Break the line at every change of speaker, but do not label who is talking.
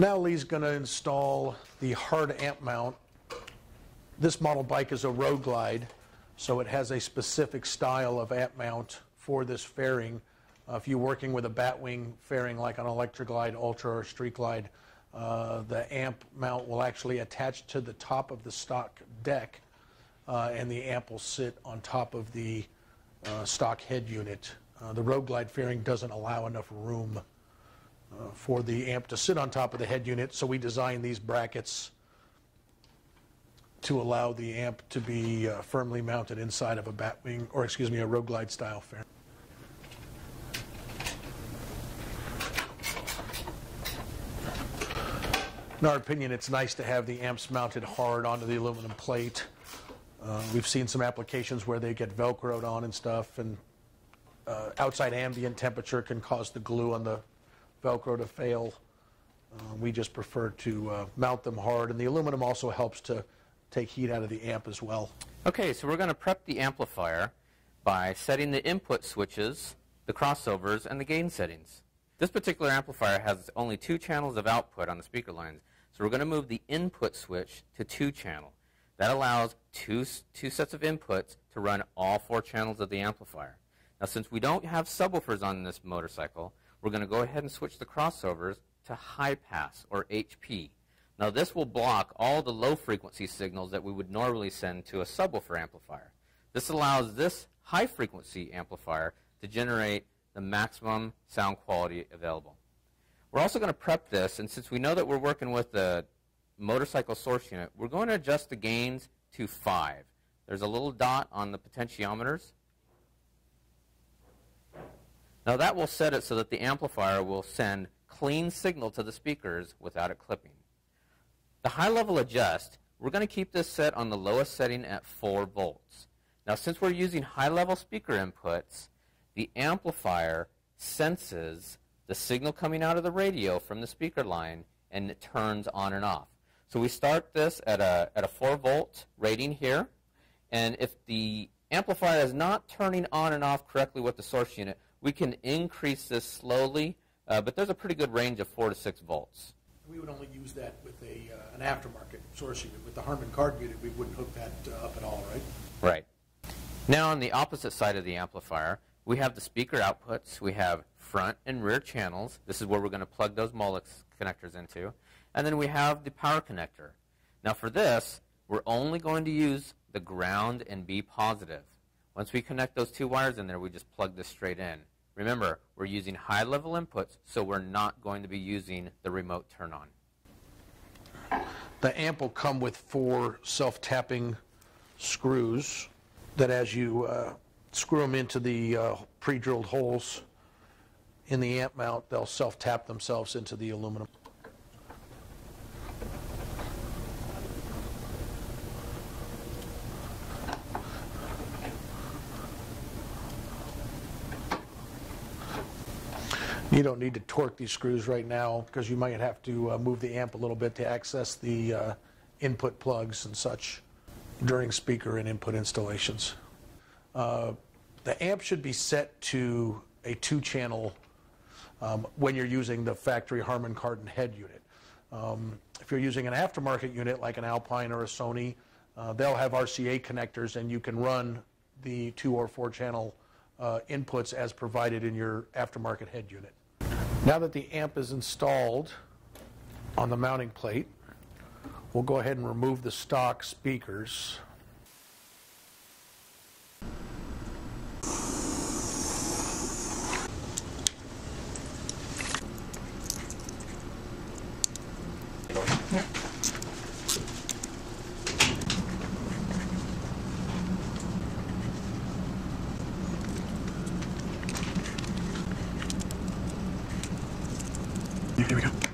Now Lee's going to install the hard amp mount. This model bike is a Road Glide, so it has a specific style of amp mount for this fairing. If you're working with a Batwing fairing like an Electra Glide Ultra or Street Glide, the amp mount will actually attach to the top of the stock deck, and the amp will sit on top of the stock head unit. The Road Glide fairing doesn't allow enough room for the amp to sit on top of the head unit, so we designed these brackets to allow the amp to be firmly mounted inside of a Batwing, or excuse me, a Road Glide style fairing. In our opinion, it's nice to have the amps mounted hard onto the aluminum plate. We've seen some applications where they get Velcroed on and stuff, and outside ambient temperature can cause the glue on the Velcro to fail. We just prefer to mount them hard, and the aluminum also helps to take heat out of the amp as well.
Okay, so we're going to prep the amplifier by setting the input switches, the crossovers, and the gain settings. This particular amplifier has only 2 channels of output on the speaker lines, so we're going to move the input switch to 2-channel. That allows two sets of inputs to run all 4 channels of the amplifier. Now, since we don't have subwoofers on this motorcycle, we're going to go ahead and switch the crossovers to high pass, or HP. Now, this will block all the low frequency signals that we would normally send to a subwoofer amplifier. This allows this high frequency amplifier to generate the maximum sound quality available. We're also going to prep this, and since we know that we're working with the motorcycle source unit, we're going to adjust the gains to 5. There's a little dot on the potentiometers. Now that will set it so that the amplifier will send clean signal to the speakers without it clipping. The high level adjust, we're going to keep this set on the lowest setting at 4 volts. Now, since we're using high level speaker inputs, the amplifier senses the signal coming out of the radio from the speaker line, and it turns on and off. So we start this at a 4 volt rating here, and if the amplifier is not turning on and off correctly with the source unit, we can increase this slowly, but there's a pretty good range of 4 to 6 volts.
We would only use that with an aftermarket source unit. With the Harman Kardon unit, we wouldn't hook that up at all, right?
Right. Now on the opposite side of the amplifier, we have the speaker outputs. We have front and rear channels. This is where we're going to plug those Molex connectors into. And then we have the power connector. Now for this, we're only going to use the ground and B positive. Once we connect those 2 wires in there, we just plug this straight in. Remember, we're using high-level inputs, so we're not going to be using the remote turn-on.
The amp will come with 4 self-tapping screws that as you screw them into the pre-drilled holes in the amp mount, they'll self-tap themselves into the aluminum. You don't need to torque these screws right now because you might have to move the amp a little bit to access the input plugs and such during speaker and input installations. The amp should be set to a 2-channel when you're using the factory Harman Kardon head unit. If you're using an aftermarket unit like an Alpine or a Sony, they'll have RCA connectors, and you can run the 2 or 4-channel inputs as provided in your aftermarket head unit. Now that the amp is installed on the mounting plate, we'll go ahead and remove the stock speakers. Here we go.